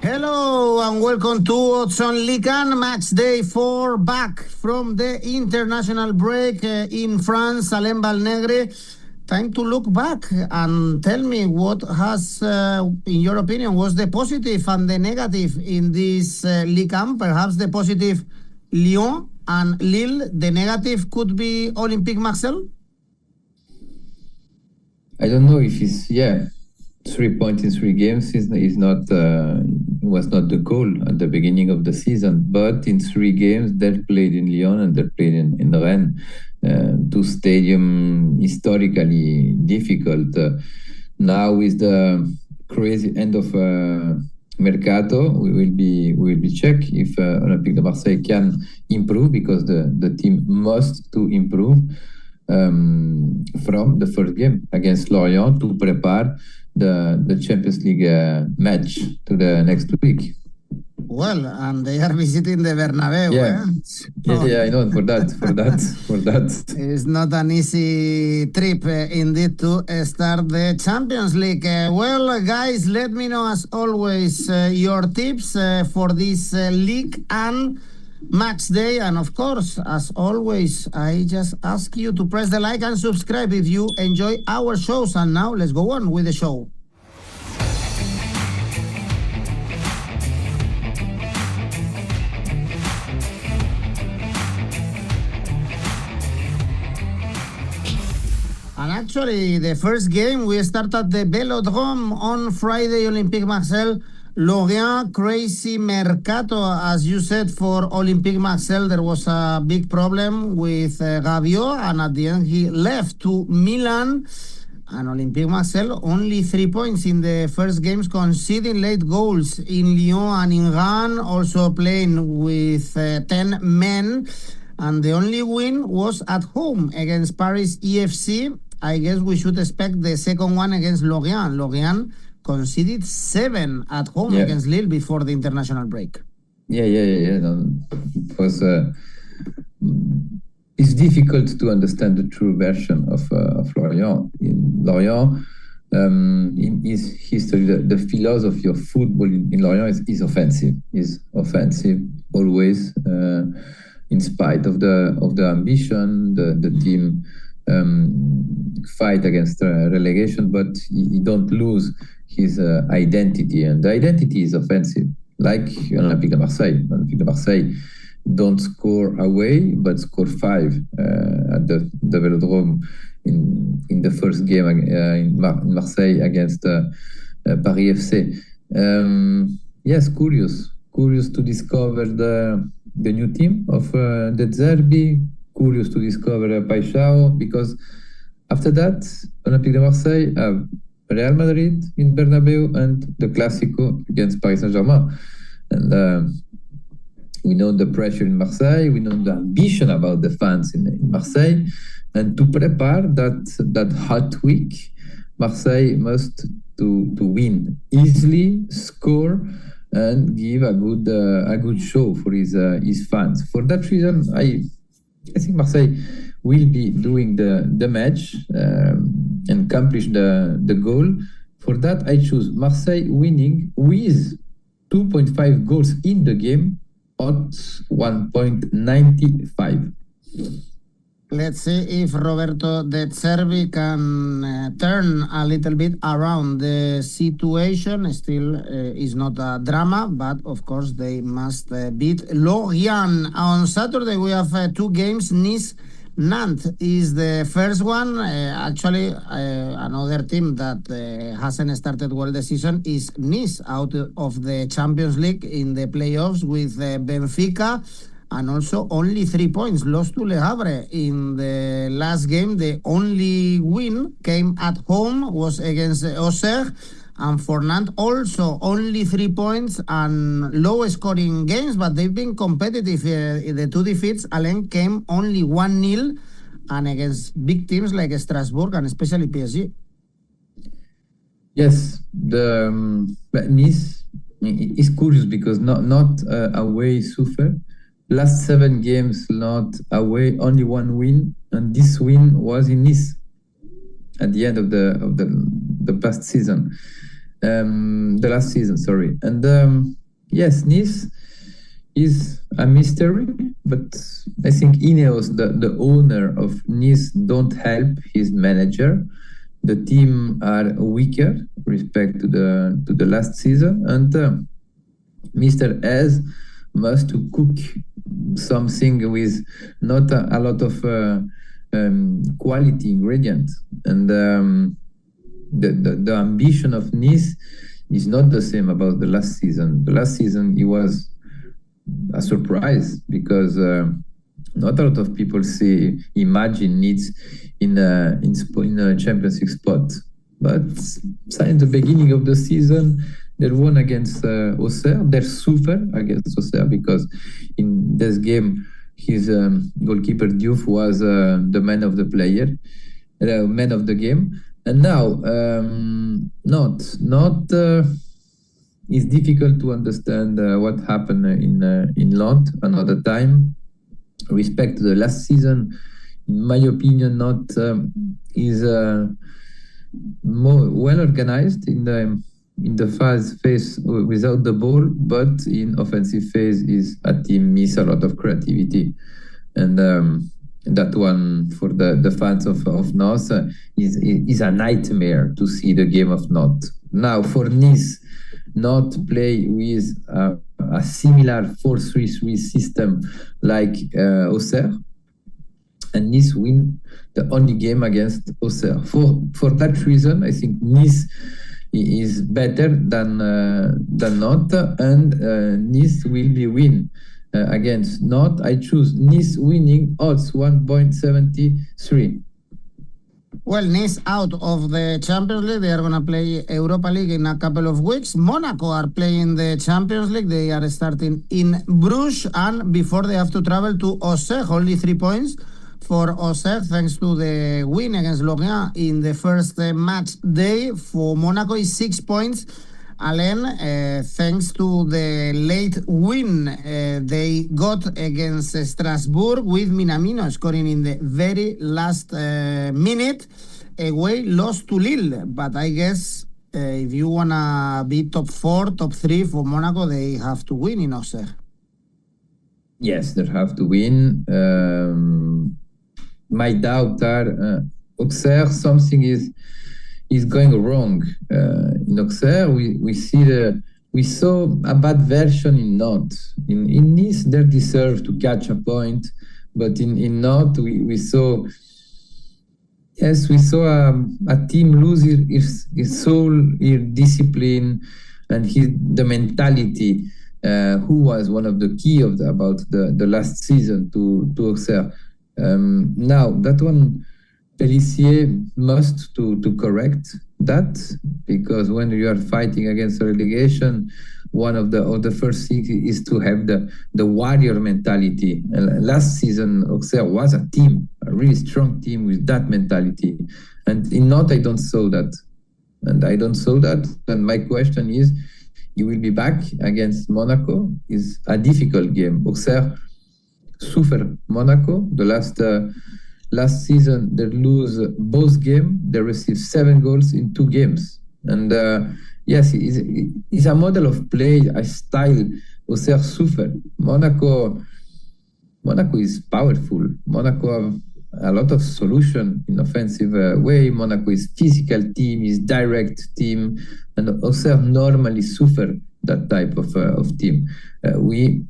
Hello and welcome to Odds on Ligue Matchday 4 back from the international break in France. Alain Valnegri, time to look back and tell me what has, in your opinion, was the positive and the negative in this Ligue 1. Perhaps the positive Lyon and Lille, the negative could be Olympique Marseille? I don't know if it's 3 points in 3 games was not the goal at the beginning of the season, but in 3 games they played in Lyon and they played in Rennes, 2 stadiums historically difficult. Now with the crazy end of Mercato, we will be check if Olympique de Marseille can improve, because the team must to improve from the first game against Lorient to prepare the Champions League match to the next week. Well, and they are visiting the Bernabeu. Yeah, I know, for that. It's not an easy trip indeed to start the Champions League. Well, guys, let me know as always your tips for this league and match day. And of course, as always, I just ask you to press the like and subscribe if you enjoy our shows. And now let's go on with the show. And actually, the first game, we started the Velodrome on Friday, Olympique Marseille, Lorient, crazy Mercato, as you said, for Olympique Marseille. There was a big problem with 𝗀𝗵𝗀, and at the end he left to Milan. And Olympique Marseille, only 3 points in the first games, conceding late goals in Lyon and in Rennes, also playing with 10 men. And the only win was at home against Paris FC. I guess we should expect the second one against Lorient. Lorient conceded 7 at home against Lille before the international break. No, it was. It's difficult to understand the true version of Lorient. In Lorient, in his history, the philosophy of football in Lorient is offensive. Is offensive always, in spite of the ambition. The team fight against relegation, but he don't lose his identity, and the identity is offensive, like Olympique de Marseille. Olympique de Marseille don't score away, but score 5 at the Velodrome in the first game in Marseille against Paris FC. Yes, curious to discover the new team of 𝗀𝗲𝗿𝗀𝗀, curious to discover 𝗀𝗀, because after that, Olympique de Marseille have Real Madrid in Bernabeu and the Clásico against Paris Saint-Germain. And we know the pressure in Marseille, we know the ambition about the fans in Marseille. And to prepare that hot week, Marseille must to win easily, score, and give a good show for his fans. For that reason, I think Marseille will be doing the match and accomplish the goal. For that, I choose Marseille winning with 2.5 goals in the game at 1.95. Let's see if Roberto De Zerbi can turn a little bit around the situation. Still is not a drama, but of course they must beat Lorient. On Saturday we have 2 games. Nantes is the first one. Actually, another team that hasn't started well the season is Nice, out of the Champions League in the playoffs with Benfica. And also only 3 points, lost to Le Havre in the last game. The only win came at home, was against Auxerre. And for Nantes, also only 3 points and low scoring games, but they've been competitive. The 2 defeats, Alain, came only 1-0, and against big teams like Strasbourg and especially PSG. Yes, but Nice is curious because not away suffer. Last 7 games not away, only 1 win, and this win was in Nice at the end of the past season. The last season, sorry. And yes, Nice is a mystery, but I think Ineos, the owner of Nice, don't help his manager. The team are weaker respect to the last season, and Mr. S must to cook something with not a lot of quality ingredients, and the ambition of Nice is not the same about the last season. The last season it was a surprise because not a lot of people imagine Nice in a Champions League spot. But since the beginning of the season, they won against Auxerre. They suffered against Auxerre because in this game, his goalkeeper Diouf was the man of the man of the game. And now, it's difficult to understand what happened in Nantes another time. Respect to the last season, in my opinion, Nantes is more well organized in the phase without the ball, but in offensive phase is a team miss a lot of creativity, and that one for the fans of Nantes is a nightmare to see the game of Nantes. Now for Nice, not play with a similar 4-3-3 system like Auxerre, and Nice win the only game against Auxerre. For that reason, I think Nice is better than Nantes, and Nice will be win against Nantes. I choose Nice winning odds 1.73. Well, Nice out of the Champions League. They are going to play Europa League in a couple of weeks. Monaco are playing the Champions League. They are starting in Bruges, and before they have to travel to Auxerre. Only 3 points for Auxerre, thanks to the win against Lorient in the first match day. For Monaco is 6 points. Alain, thanks to the late win they got against Strasbourg with Minamino scoring in the very last minute, away lost to Lille. But I guess if you want to be top 4, top 3 for Monaco, they have to win in Auxerre. Yes, they have to win. My doubt are Auxerre, something is going wrong in Auxerre. We saw a bad version in Nantes. In Nice, they deserve to catch a point, but in Nantes we saw a team lose his soul, his discipline, and the mentality. Who was one of the key about the last season to Auxerre. Now that one, 𝗀𝗟 must to correct that, because when you are fighting against a relegation, one of the first things is to have the warrior mentality. Last season, Auxerre was a really strong team with that mentality, and in Nantes I don't saw that, and my question is, you will be back against Monaco. Is a difficult game. Auxerre suffered Monaco the last season. They lose both games. They received 7 goals in 2 games. And yes, it's a model of play, a style Auxerre suffered. Monaco is powerful. Monaco have a lot of solution in offensive way. Monaco is physical team, is direct team, and Auxerre normally suffer that type of team. We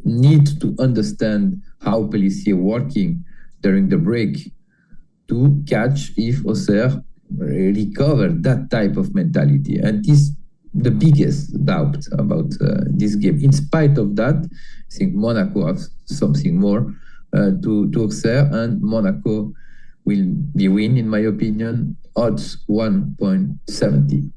need to understand how 𝗀𝗟 working during the break to catch if Auxerre recover that type of mentality. And this is the biggest doubt about this game. In spite of that, I think Monaco has something more to Auxerre, and Monaco will be win, in my opinion, odds 1.70.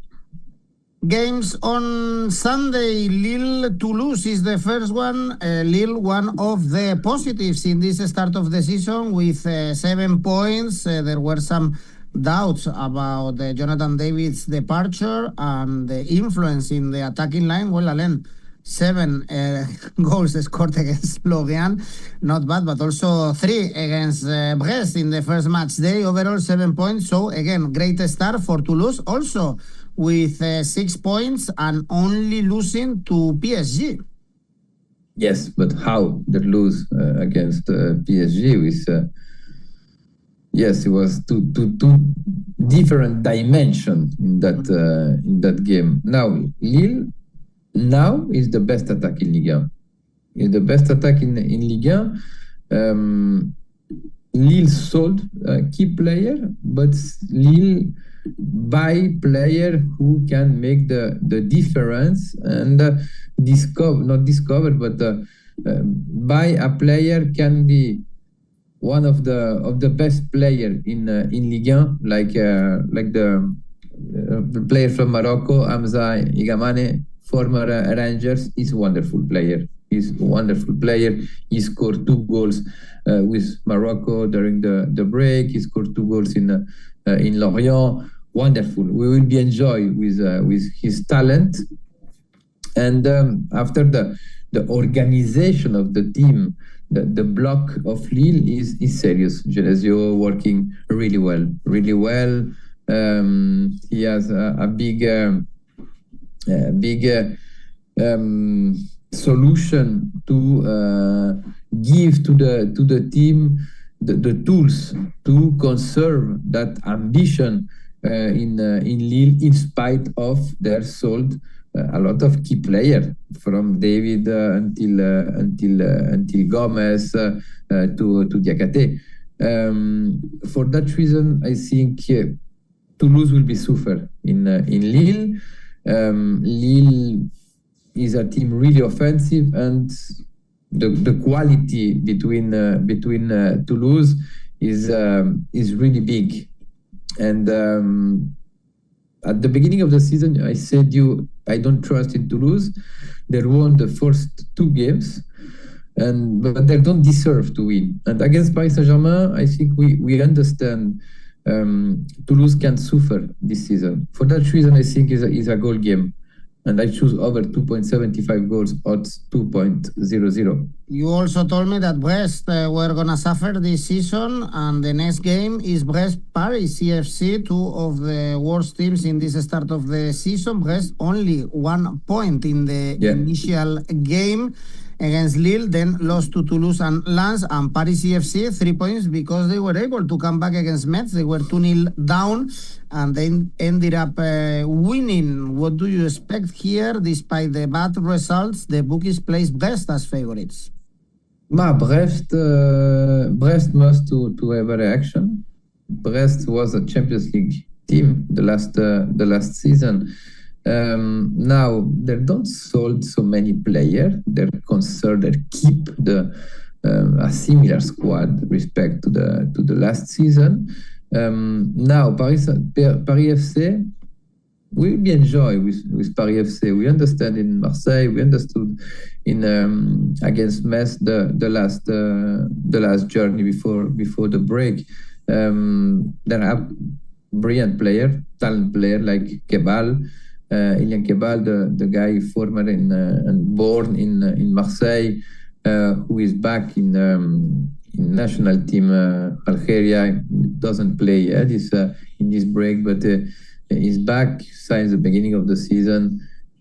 Games on Sunday. Lille Toulouse is the first one. Lille, one of the positives in this start of the season with 7 points. There were some doubts about Jonathan David's departure and the influence in the attacking line. Well, Alain, 7 goals scored against Lorient, not bad, but also 3 against Brest in the first match day. Overall 7 points. So again, great start for Toulouse, also with 6 points and only losing to PSG. Yes, but how they lose against PSG with yes, it was two different dimensions in that game. Now Lille is the best attack in Ligue 1. Is the best attack in Ligue 1. Lille sold key player, but Lille buy player who can make the difference and buy a player can be one of the best player in Ligue 1, like the player from Morocco, 𝐜𝐵𝗵𝗄, former Rangers. Is a wonderful player. He scored 2 goals with Morocco during the break. He scored 2 goals in Lorient. Wonderful. We will be enjoy with his talent. And after the organization of the team, the block of Lille is serious. 𝐜𝐭𝐴 working really well. He has a big solution to give to the team the tools to conserve that ambition in Lille, in spite of their sold a lot of key players, from David until Gomez to Diakate. For that reason, I think Toulouse will be suffer in Lille. Lille is a team really offensive, and the quality between Toulouse is really big. And at the beginning of the season, I said I don't trust in Toulouse. They won the first 2 games, but they don't deserve to win. And against Paris Saint-Germain, I think we understand Toulouse can suffer this season. For that reason, I think is a goal game. And I choose over 2.75 goals, odds 2.00. You also told me that Brest were going to suffer this season, and the next game is Brest-Paris CFC, 2 of the worst teams in this start of the season. Brest only 1 point in the initial game against Lille, then lost to Toulouse and Lens, and Paris CFC 3 points because they were able to come back against Metz. They were 2-0 down, and they ended up winning. What do you expect here? Despite the bad results, the bookies placed Brest as favorites. Brest must to have a reaction. Brest was a Champions League team the last season. Now they don't sold so many players. They're concerned they keep a similar squad respect to the last season. Now Paris FC, we will be enjoy with Paris FC. We understand in Marseille. We understood in against Metz the last journey before the break. There are brilliant player, talent player like 𝐜𝐵𝗵𝗄, the guy former and born in Marseille, who is back in national team Algeria. Doesn't play yet in this break, but he's back since the beginning of the season.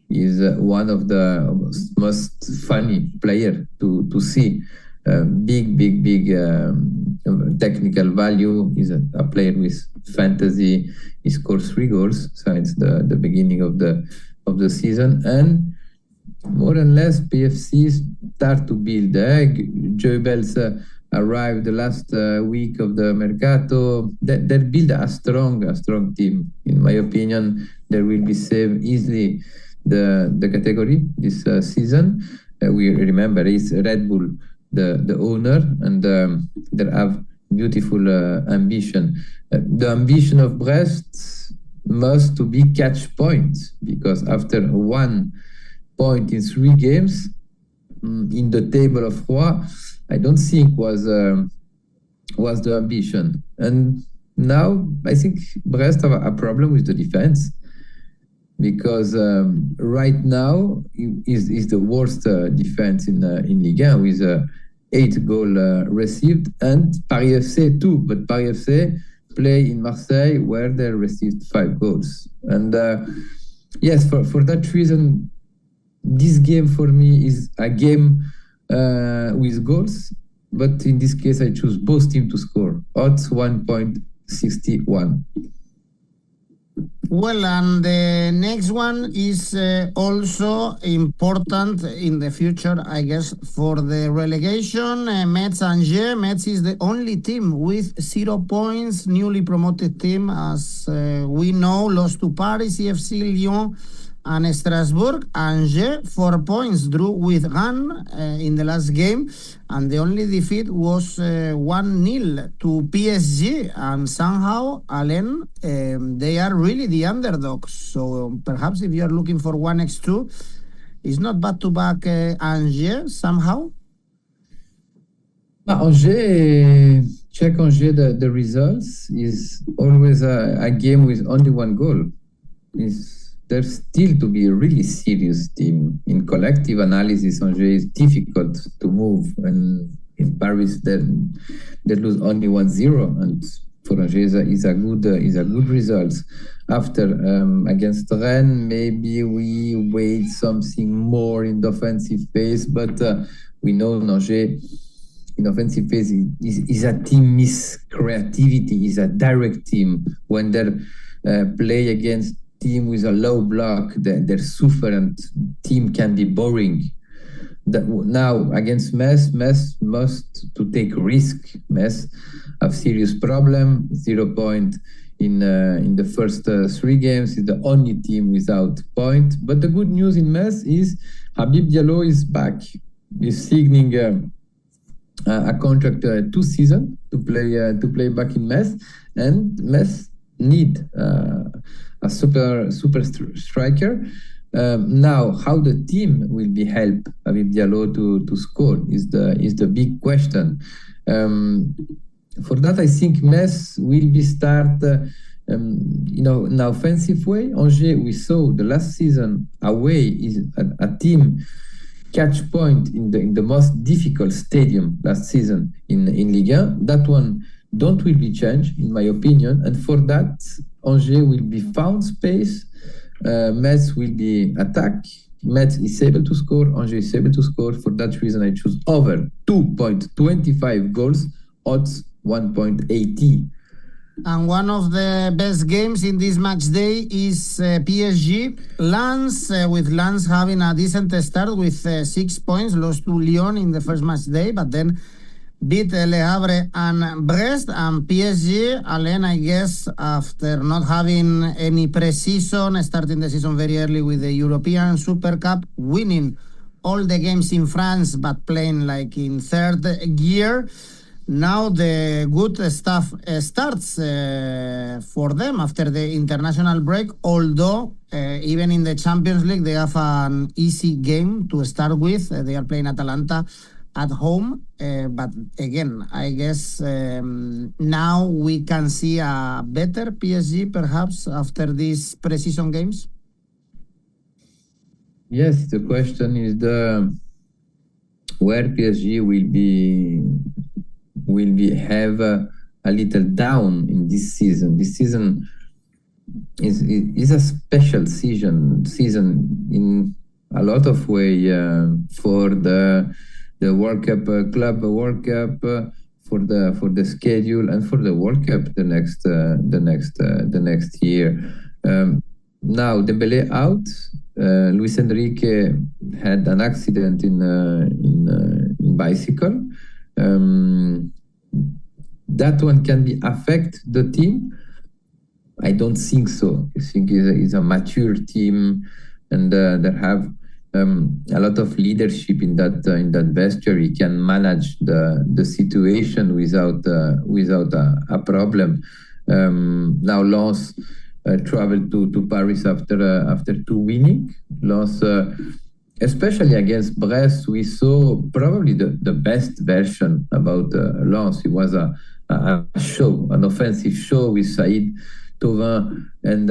He's one of the most funny player to see. Big technical value. He's a player with fantasy. He scored 3 goals since the beginning of the season, and more or less PFC start to build. 𝐬𝐭𝐴𝐧𝐧𝐞𝐜 arrived the last week of the Mercato. They build a strong team. In my opinion, they will be saved easily the category this season. We remember it's Red Bull the owner, and they have beautiful ambition. The ambition of Brest must to be catch points, because after 1 point in 3 games in the table of 𝐷, I don't think was the ambition. And now I think Brest have a problem with the defense. because right now is the worst defense in Ligue 1 with 8 goals received, and Paris FC too. But Paris FC play in Marseille where they received 5 goals. And yes, for that reason, this game for me is a game with goals. But in this case, I choose both teams to score. Odds 1.61. Well, and the next one is also important in the future, I guess, for the relegation. Metz Angers. Metz is the only team with 0 points, newly promoted team, as we know, lost to Paris, CFC, Lyon, and Strasbourg. Angers, 4 points, drew with Rennes in the last game, and the only defeat was 1-0 to PSG, and somehow, Alain, they are really the underdogs. So perhaps if you are looking for 1x2, it's not bad to back Angers somehow. Angers, check Angers, the results is always a game with only 1 goal. There's still to be a really serious team. In collective analysis, Angers is difficult to move, and in Paris, they lose only 1-0, and for Angers is a good result. After against Rennes, maybe we wait something more in the offensive phase, but we know Angers in offensive phase is a team miss creativity, is a direct team. When they play against team with a low block, their sufferant team can be boring. Now against Metz must to take risk. Metz have serious problem. 0 point in the first 3 games. Is the only team without point. But the good news in Metz is 𝗵𝗵𝗄 is back. He's signing a contract 2 seasons to play back in Metz, and Metz need a super striker. Now, how the team will be helped 𝗵𝗵𝗄 to score is the big question. For that, I think Metz will be start in an offensive way. Angers, we saw the last season away is a team catch point in the most difficult stadium last season in Ligue 1. That one will be changed, in my opinion, and for that, Angers will be found space. Metz will be attack. Metz is able to score. Angers is able to score. For that reason, I choose over 2.25 goals. Odds 1.80. And one of the best games in this match day is PSG Lens, with Lens having a decent start with 6 points, lost to Lyon in the first match day, but then beat Le Havre and Brest. And PSG, Alain, I guess, after not having any pre-season, starting the season very early with the European Super Cup, winning all the games in France, but playing like in third gear. Now the good stuff starts for them after the international break, although even in the Champions League, they have an easy game to start with. They are playing Atalanta at home. But again, I guess now we can see a better PSG perhaps after these pre-season games. Yes, the question is where PSG will be have a little down in this season. This season is a special season in a lot of way for the World Cup, Club World Cup, for the schedule, and for the World Cup the next year. Now Dembélé out. Luis Enrique had an accident in bicycle. That one can be affect the team. I don't think so. I think it's a mature team, and they have a lot of leadership in that vestiaire. He can manage the situation without a problem. Now Lens traveled to Paris after 2 winning. Lens, especially against Brest, we saw probably the best version about Lens. It was a show, an offensive show with Saïd 𝗀𝗏 and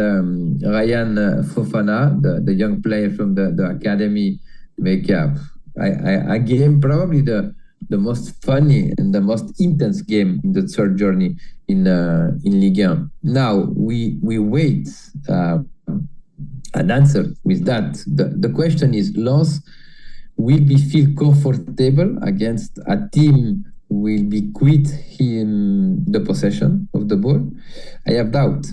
Ryan Fofana, the young player from the academy, make a game probably the most funny and the most intense game in the third journey in Ligue 1. Now we wait an answer with that. The question is, Lens will be feel comfortable against a team will be quit him the possession of the ball? I have doubt.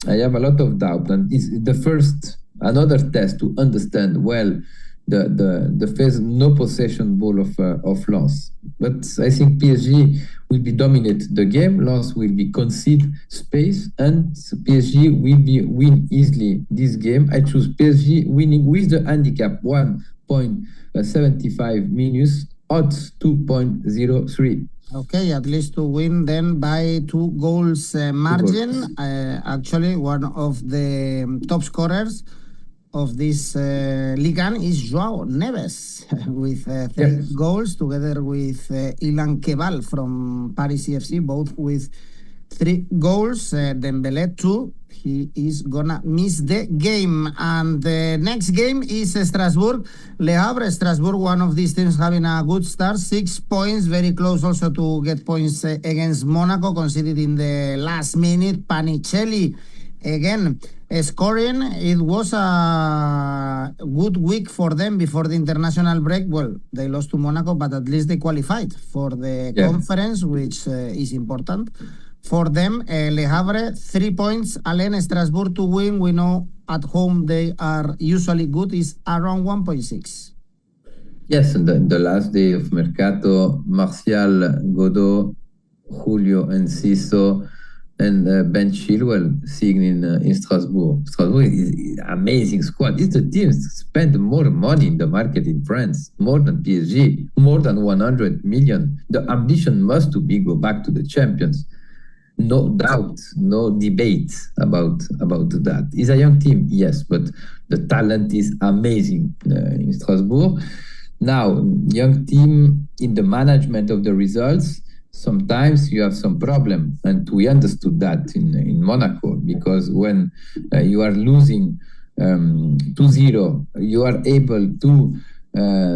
I have a lot of doubt, and it's the first another test to understand well the phase no possession ball of Lens. But I think PSG will be dominate the game. Lens will be concede space, and PSG will be win easily this game. I choose PSG winning with the handicap 1.75 minus odds 2.03. Okay, at least to win then by 2 goals margin. Actually, one of the top scorers of this Ligue 1 is João Neves with 3 goals, together with 𝐜𝐴𝐵𝐿 from Paris CFC, both with 3 goals. Dembélé 2. He is gonna miss the game. And the next game is Strasbourg. Le Havre, Strasbourg, one of these teams having a good start. 6 points, very close also to get points against Monaco, conceded in the last minute. Panicelli again scoring. It was a good week for them before the international break. Well, they lost to Monaco, but at least they qualified for the conference, which is important for them. Le Havre, 3 points. Alain, Strasbourg to win. We know at home they are usually good. Is around 1.6. Yes, and the last day of Mercato, Martial, Godot, Julio Enciso, and Ben Chilwell seeing in Strasbourg. Strasbourg is an amazing squad. It's the team spend more money in the market in France, more than PSG, more than 100 million. The ambition must to be go back to the champions. No doubt, no debate about that. It's a young team, yes, but the talent is amazing in Strasbourg. Now, young team in the management of the results, sometimes you have some problem, and we understood that in Monaco, because when you are losing 2-0, you are able to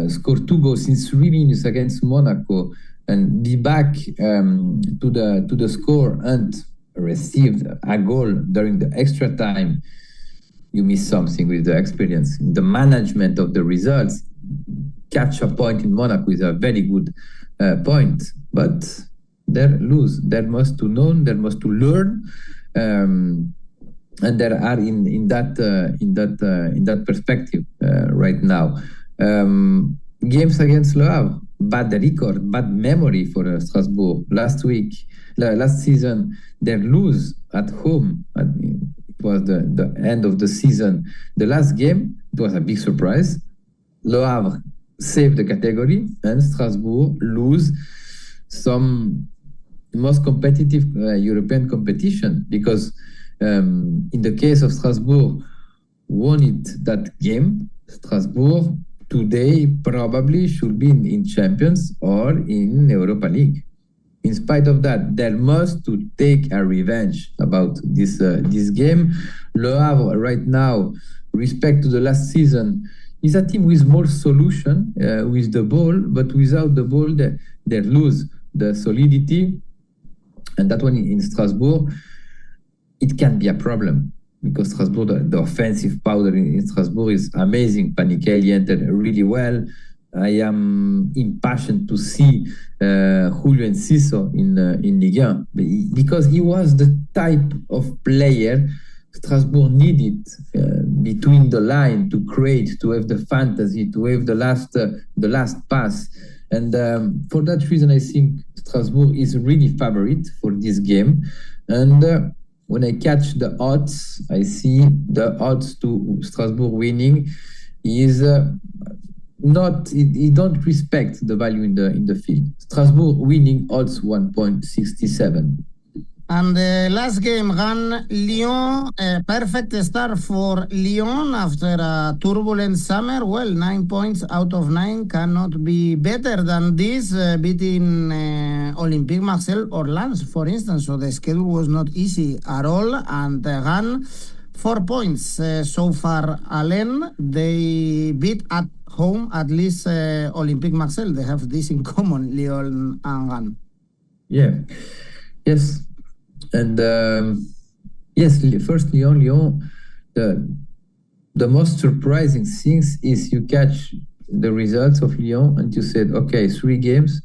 score 2 goals in 3 minutes against Monaco and be back to the score and receive a goal during the extra time. You miss something with the experience. In the management of the results, catch a point in Monaco is a very good point, but they lose. They must to know, they must to learn, and there are in that perspective right now. Games against Le Havre, bad record, bad memory for Strasbourg. Last season, they lose at home. It was the end of the season. The last game, it was a big surprise. Le Havre saved the category, and Strasbourg lose some most competitive European competition, because in the case of Strasbourg, won it that game. Strasbourg today probably should be in Champions or in Europa League. In spite of that, they must to take a revenge about this game. Le Havre right now, respect to the last season, is a team with more solution with the ball, but without the ball, they lose the solidity. And that one in Strasbourg, it can be a problem, because Strasbourg, the offensive power in Strasbourg is amazing. Panicelli entered really well. I am impatient to see Julio Enciso in Ligue 1, because he was the type of player Strasbourg needed between the line to create, to have the fantasy, to have the last pass. And for that reason, I think Strasbourg is really favorite for this game. And when I catch the odds, I see the odds to Strasbourg winning is not. It don't respect the value in the field. Strasbourg winning odds 1.67. And the last game, Rennes Lyon, a perfect start for Lyon after a turbulent summer. Well, 9 points out of 9 cannot be better than this, beating Olympique Marseille or Lens, for instance. So the schedule was not easy at all. And Rennes, 4 points so far. Alain, they beat at home at least Olympique Marseille. They have this in common, Lyon and Rennes. Yeah. Yes. And yes, first Lyon, the most surprising things is you catch the results of Lyon and you said, okay, 3 games,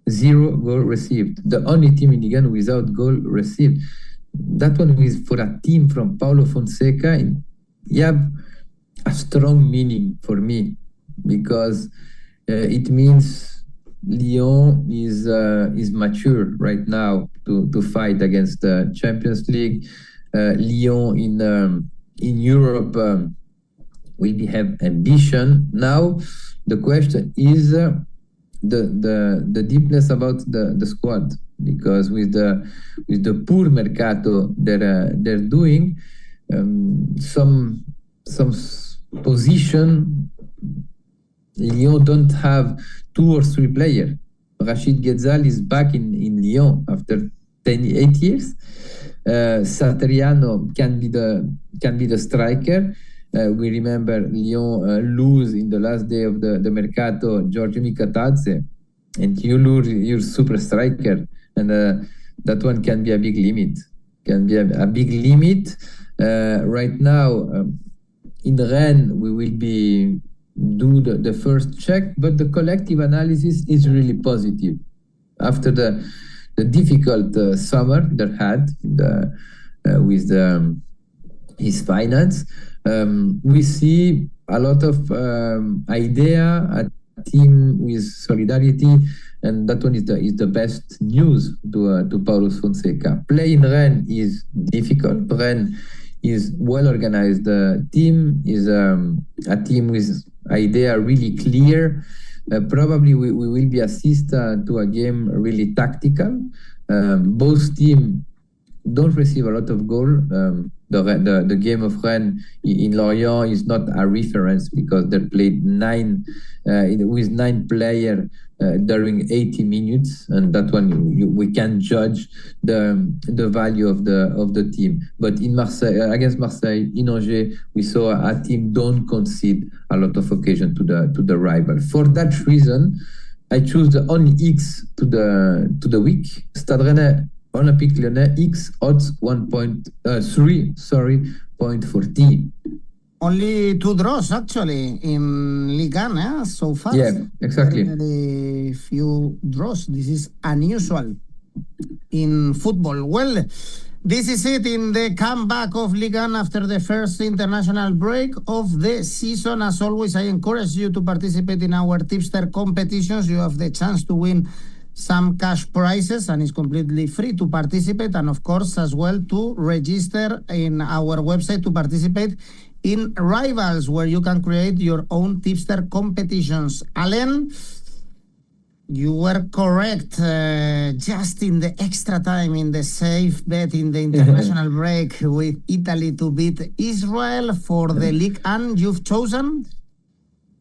0 goal received. The only team in Ligue 1 without goal received. That one is for a team from Paulo Fonseca. You have a strong meaning for me because it means Lyon is mature right now to fight against the Champions League. Lyon in Europe will have ambition. Now the question is the deepness about the squad, because with the poor mercato they're doing, some position Lyon don't have 2 or 3 players. Rachid Ghezzal is back in Lyon after 8 years. Satriano can be the striker. We remember Lyon lose in the last day of the mercato 𝐬𝐭𝐴𝐵, and you lose your super striker, and that one can be a big limit. Right now in Rennes we will do the first check, but the collective analysis is really positive after the difficult summer they had with his finance. We see a lot of idea, a team with solidarity, and that one is the best news to Paulo Fonseca. Play in Rennes is difficult. Rennes is well-organized. The team is a team with idea really clear. Probably we will be assist to a game really tactical. Both teams don't receive a lot of goal. The game of Rennes in Lorient is not a reference because they played 9 players during 80 minutes, and that one we can judge the value of the team. But in Marseille, against Marseille, in 𝐬𝐭𝐴𝐵, we saw a team don't concede a lot of occasion to the rival. For that reason, I choose the only X to the week. Stade Rennais Olympique Lyonnais X odds 1.3.40. Only 2 draws actually in Ligue 1 so far. Yeah, exactly. Very few draws. This is unusual in football. Well, this is it in the comeback of Ligue 1 after the first international break of the season. As always, I encourage you to participate in our tipster competitions. You have the chance to win some cash prizes, and it's completely free to participate, and of course as well to register in our website to participate in Rivals, where you can create your own tipster competitions. Alain, you were correct. Just in the extra time, in the safe bet in the international break with Italy to beat Israel for the Ligue 1, you've chosen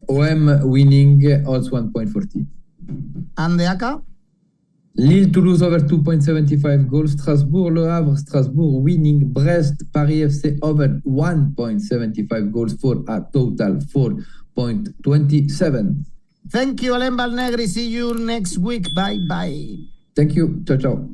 OM winning odds 1.40. And the ACCA? Lille, Toulouse over 2.75 goals. Strasbourg, Le Havre, Strasbourg winning. Brest, Paris FC over 1.75 goals for a total 4.27. Thank you, Alain Valnegri. See you next week. Bye-bye. Thank you. Ciao, ciao.